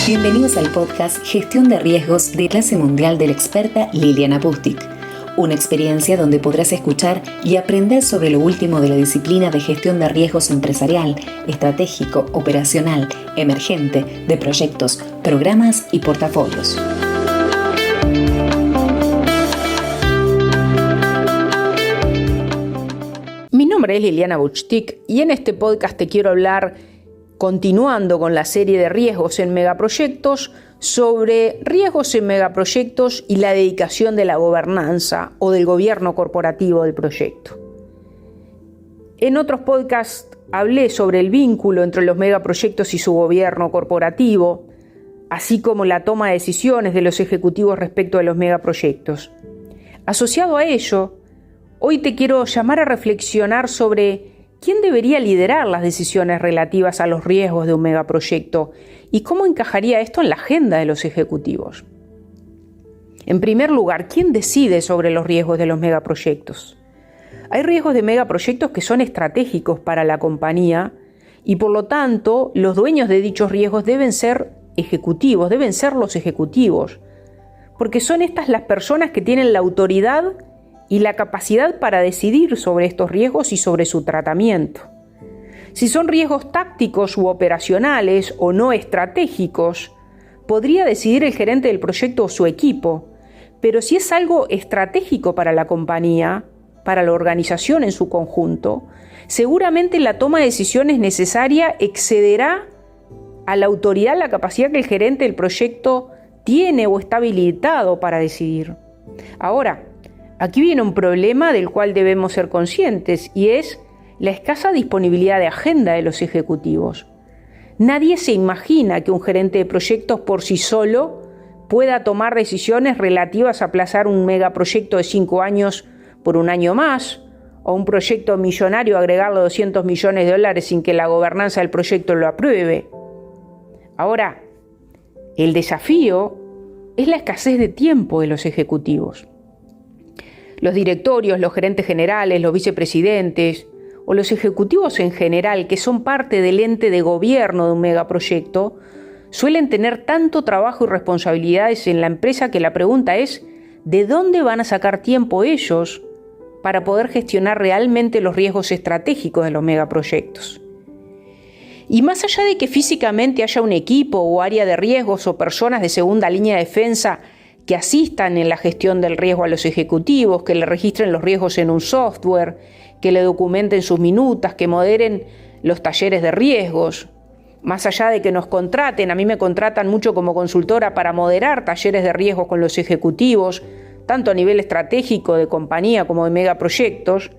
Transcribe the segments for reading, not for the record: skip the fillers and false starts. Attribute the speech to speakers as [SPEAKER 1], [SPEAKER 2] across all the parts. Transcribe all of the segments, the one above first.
[SPEAKER 1] Bienvenidos al podcast Gestión de Riesgos de clase mundial de la experta Liliana Pustic. Una experiencia donde podrás escuchar y aprender sobre lo último de la disciplina de gestión de riesgos empresarial, estratégico, operacional, emergente, de proyectos, programas y portafolios.
[SPEAKER 2] Mi nombre es Liliana Pustic y en este podcast te quiero hablar, continuando con la serie de riesgos en megaproyectos, sobre riesgos en megaproyectos y la dedicación de la gobernanza o del gobierno corporativo del proyecto. En otros podcasts hablé sobre el vínculo entre los megaproyectos y su gobierno corporativo, así como la toma de decisiones de los ejecutivos respecto a los megaproyectos. Asociado a ello, hoy te quiero llamar a reflexionar sobre quién debería liderar las decisiones relativas a los riesgos de un megaproyecto y cómo encajaría esto en la agenda de los ejecutivos. En primer lugar, ¿quién decide sobre los riesgos de los megaproyectos? Hay riesgos de megaproyectos que son estratégicos para la compañía y por lo tanto los dueños de dichos riesgos deben ser los ejecutivos, porque son estas las personas que tienen la autoridad y la capacidad para decidir sobre estos riesgos y sobre su tratamiento. Si son riesgos tácticos u operacionales o no estratégicos, podría decidir el gerente del proyecto o su equipo, pero si es algo estratégico para la compañía, para la organización en su conjunto, seguramente la toma de decisiones necesaria excederá a la autoridad, la capacidad que el gerente del proyecto tiene o está habilitado para decidir. Ahora, aquí viene un problema del cual debemos ser conscientes y es la escasa disponibilidad de agenda de los ejecutivos. Nadie se imagina que un gerente de proyectos por sí solo pueda tomar decisiones relativas a aplazar un megaproyecto de 5 años por un año más o un proyecto millonario agregarle $200 millones sin que la gobernanza del proyecto lo apruebe. Ahora, el desafío es la escasez de tiempo de los ejecutivos. Los directorios, los gerentes generales, los vicepresidentes o los ejecutivos en general, que son parte del ente de gobierno de un megaproyecto, suelen tener tanto trabajo y responsabilidades en la empresa que la pregunta es, ¿de dónde van a sacar tiempo ellos para poder gestionar realmente los riesgos estratégicos de los megaproyectos? Y más allá de que físicamente haya un equipo o área de riesgos o personas de segunda línea de defensa que asistan en la gestión del riesgo a los ejecutivos, que le registren los riesgos en un software, que le documenten sus minutas, que moderen los talleres de riesgos. Más allá de que nos contraten, a mí me contratan mucho como consultora para moderar talleres de riesgos con los ejecutivos, tanto a nivel estratégico de compañía como de megaproyectos.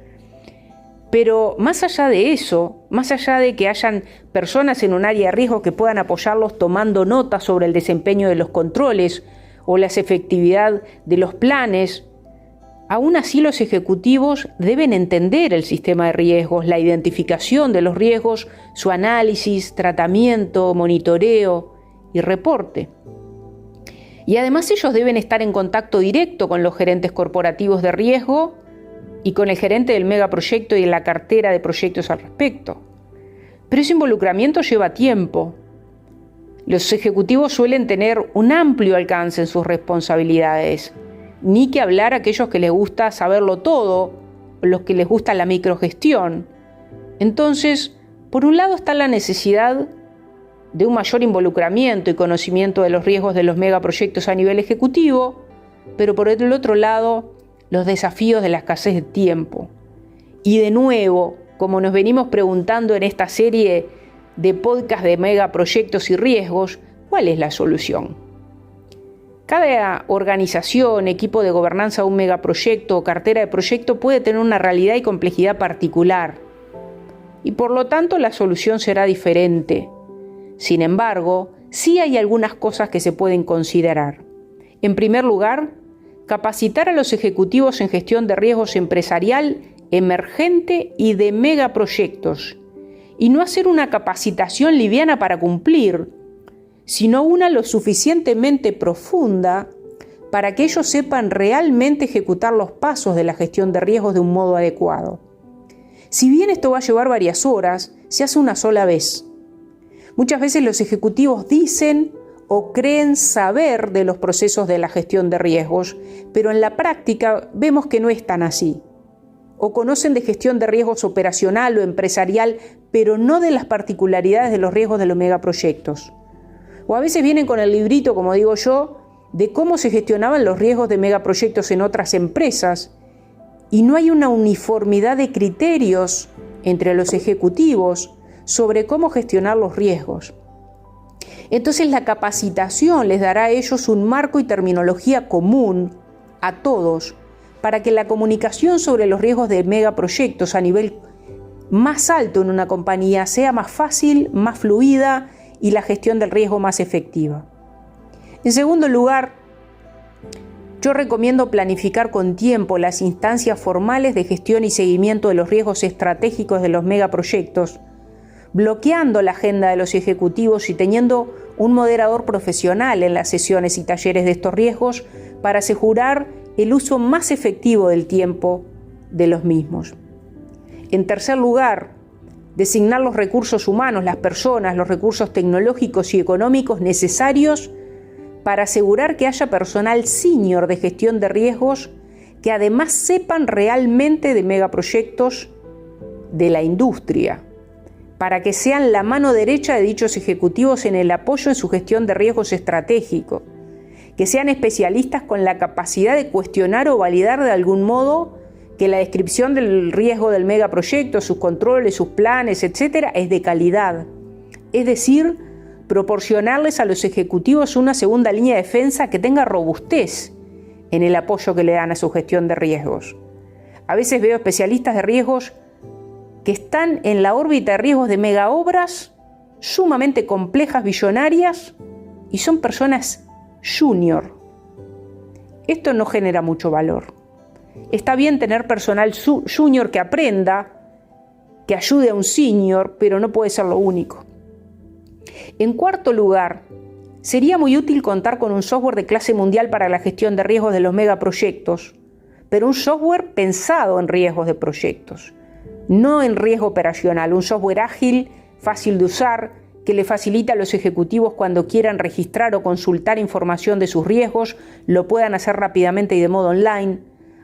[SPEAKER 2] Pero más allá de eso, más allá de que hayan personas en un área de riesgo que puedan apoyarlos tomando notas sobre el desempeño de los controles o la efectividad de los planes, aún así los ejecutivos deben entender el sistema de riesgos, la identificación de los riesgos, su análisis, tratamiento, monitoreo y reporte. Y además ellos deben estar en contacto directo con los gerentes corporativos de riesgo y con el gerente del megaproyecto y de la cartera de proyectos al respecto. Pero ese involucramiento lleva tiempo. Los ejecutivos suelen tener un amplio alcance en sus responsabilidades, ni que hablar a aquellos que les gusta saberlo todo, o los que les gusta la microgestión. Entonces, por un lado está la necesidad de un mayor involucramiento y conocimiento de los riesgos de los megaproyectos a nivel ejecutivo, pero por el otro lado, los desafíos de la escasez de tiempo. Y de nuevo, como nos venimos preguntando en esta serie de podcast de megaproyectos y riesgos, ¿cuál es la solución? Cada organización, equipo de gobernanza de un megaproyecto o cartera de proyecto puede tener una realidad y complejidad particular y por lo tanto la solución será diferente. Sin embargo, sí hay algunas cosas que se pueden considerar. En primer lugar, capacitar a los ejecutivos en gestión de riesgos empresarial, emergente y de megaproyectos, y no hacer una capacitación liviana para cumplir, sino una lo suficientemente profunda para que ellos sepan realmente ejecutar los pasos de la gestión de riesgos de un modo adecuado. Si bien esto va a llevar varias horas, se hace una sola vez. Muchas veces los ejecutivos dicen o creen saber de los procesos de la gestión de riesgos, pero en la práctica vemos que no es tan así. O conocen de gestión de riesgos operacional o empresarial, pero no de las particularidades de los riesgos de los megaproyectos. O a veces vienen con el librito, como digo yo, de cómo se gestionaban los riesgos de megaproyectos en otras empresas, y no hay una uniformidad de criterios entre los ejecutivos sobre cómo gestionar los riesgos. Entonces la capacitación les dará a ellos un marco y terminología común a todos para que la comunicación sobre los riesgos de megaproyectos a nivel más alto en una compañía sea más fácil, más fluida y la gestión del riesgo más efectiva. En segundo lugar, yo recomiendo planificar con tiempo las instancias formales de gestión y seguimiento de los riesgos estratégicos de los megaproyectos, bloqueando la agenda de los ejecutivos y teniendo un moderador profesional en las sesiones y talleres de estos riesgos para asegurar el uso más efectivo del tiempo de los mismos. En tercer lugar, designar los recursos humanos, las personas, los recursos tecnológicos y económicos necesarios para asegurar que haya personal senior de gestión de riesgos que además sepan realmente de megaproyectos de la industria, para que sean la mano derecha de dichos ejecutivos en el apoyo en su gestión de riesgos estratégico, que sean especialistas con la capacidad de cuestionar o validar de algún modo que la descripción del riesgo del megaproyecto, sus controles, sus planes, etc., es de calidad. Es decir, proporcionarles a los ejecutivos una segunda línea de defensa que tenga robustez en el apoyo que le dan a su gestión de riesgos. A veces veo especialistas de riesgos que están en la órbita de riesgos de megaobras sumamente complejas, billonarias, y son personas junior. Esto no genera mucho valor. Está bien tener personal junior que aprenda, que ayude a un senior, pero no puede ser lo único. En cuarto lugar, sería muy útil contar con un software de clase mundial para la gestión de riesgos de los megaproyectos, pero un software pensado en riesgos de proyectos, no en riesgo operacional, un software ágil, fácil de usar, que le facilita a los ejecutivos cuando quieran registrar o consultar información de sus riesgos, lo puedan hacer rápidamente y de modo online,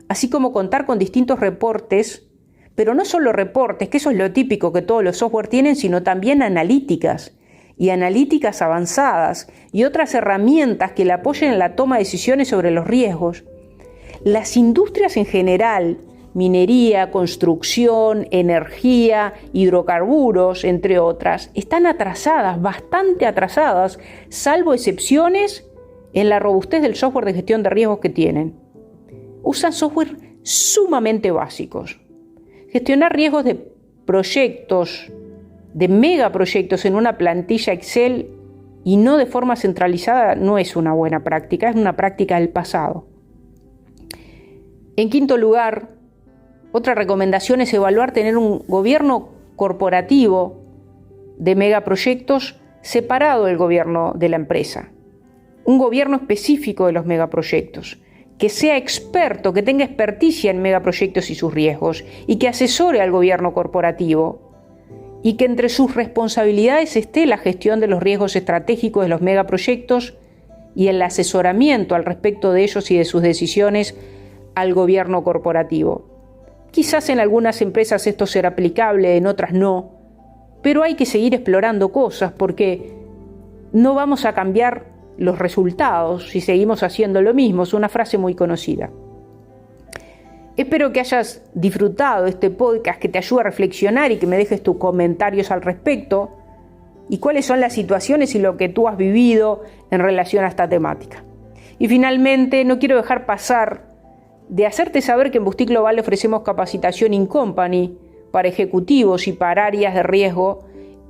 [SPEAKER 2] así como contar con distintos reportes, pero no solo reportes, que eso es lo típico que todos los software tienen, sino también analíticas y analíticas avanzadas y otras herramientas que le apoyen en la toma de decisiones sobre los riesgos. Las industrias en general, minería, construcción, energía, hidrocarburos, entre otras, están atrasadas, bastante atrasadas, salvo excepciones en la robustez del software de gestión de riesgos que tienen. Usan software sumamente básicos. Gestionar riesgos de proyectos, de megaproyectos en una plantilla Excel y no de forma centralizada no es una buena práctica, es una práctica del pasado. En quinto lugar, otra recomendación es evaluar tener un gobierno corporativo de megaproyectos separado del gobierno de la empresa. Un gobierno específico de los megaproyectos, que sea experto, que tenga experticia en megaproyectos y sus riesgos, y que asesore al gobierno corporativo, y que entre sus responsabilidades esté la gestión de los riesgos estratégicos de los megaproyectos y el asesoramiento al respecto de ellos y de sus decisiones al gobierno corporativo. Quizás en algunas empresas esto será aplicable, en otras no, pero hay que seguir explorando cosas porque no vamos a cambiar los resultados si seguimos haciendo lo mismo. Es una frase muy conocida. Espero que hayas disfrutado este podcast, que te ayude a reflexionar y que me dejes tus comentarios al respecto y cuáles son las situaciones y lo que tú has vivido en relación a esta temática. Y finalmente, no quiero dejar pasar de hacerte saber que en Bustic Global ofrecemos capacitación in company para ejecutivos y para áreas de riesgo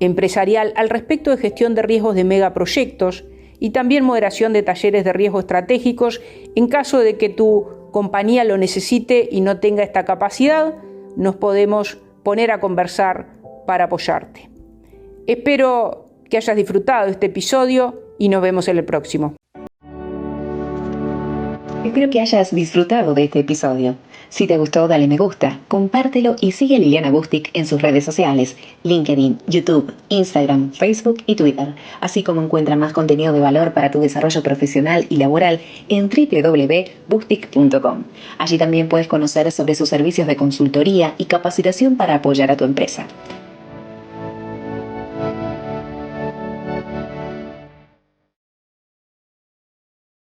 [SPEAKER 2] empresarial al respecto de gestión de riesgos de megaproyectos y también moderación de talleres de riesgo estratégicos en caso de que tu compañía lo necesite y no tenga esta capacidad. Nos podemos poner a conversar para apoyarte. Espero que hayas disfrutado de este episodio y nos vemos en el próximo.
[SPEAKER 1] Espero que hayas disfrutado de este episodio. Si te gustó, dale me gusta, compártelo y sigue a Liliana Bustic en sus redes sociales, LinkedIn, YouTube, Instagram, Facebook y Twitter, así como encuentra más contenido de valor para tu desarrollo profesional y laboral en www.bustic.com. Allí también puedes conocer sobre sus servicios de consultoría y capacitación para apoyar a tu empresa.